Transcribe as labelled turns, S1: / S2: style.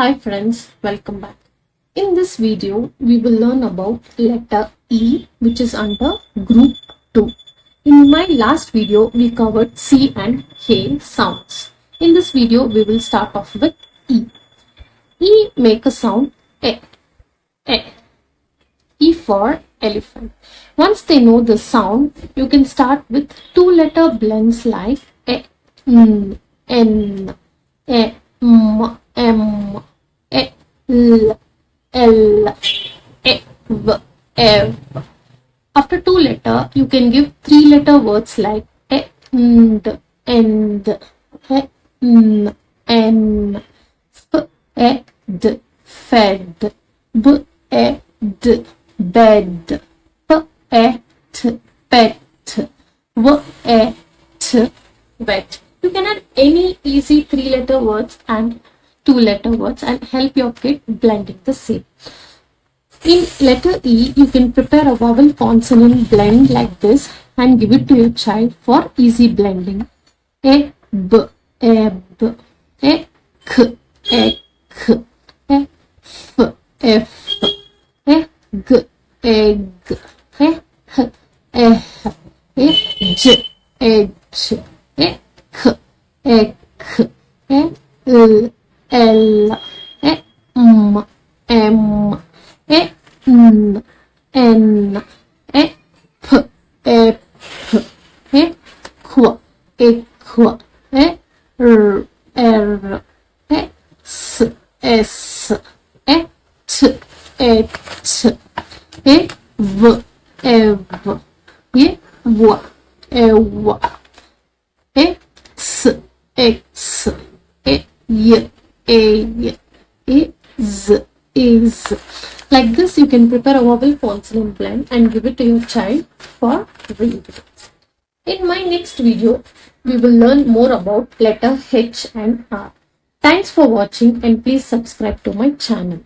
S1: Hi friends, welcome back. In this video, we will learn about letter E, which is under group 2. In my last video, we covered C and K sounds. In this video, we will start off with E. E make a sound E. E. E for elephant. Once they know the sound, you can start with two-letter blends like E, N, N, E, M, M, E, L, L, E, V, F. After two letter, you can give three-letter words like E, Nd, End, E, N, N, F, E, D, Fed, B, E, D, Bed, P, E, T, Pet, W, E, T, Wet. You can add any easy three-letter words and two-letter words and help your kid blending the same. In letter E, you can prepare a vowel consonant blend like this and give it to your child for easy blending. E, B, eb, E, K, ek, E, F, F, E, G, egg, E, H, eh, E, J, edge, E, K, ek, E, L, L, E, M, M, E, N, N, E, P, E, P, E, Q, E, Q, E, R, R, E, S, S, E, T, E, T, E, V, Ev, E, W, Ew, E, X, X, E, Y, A, E, Z, is. Like this, you can prepare a vowel consonant blend and give it to your child for reading. In my next video, we will learn more about letter H and R. Thanks for watching and please subscribe to my channel.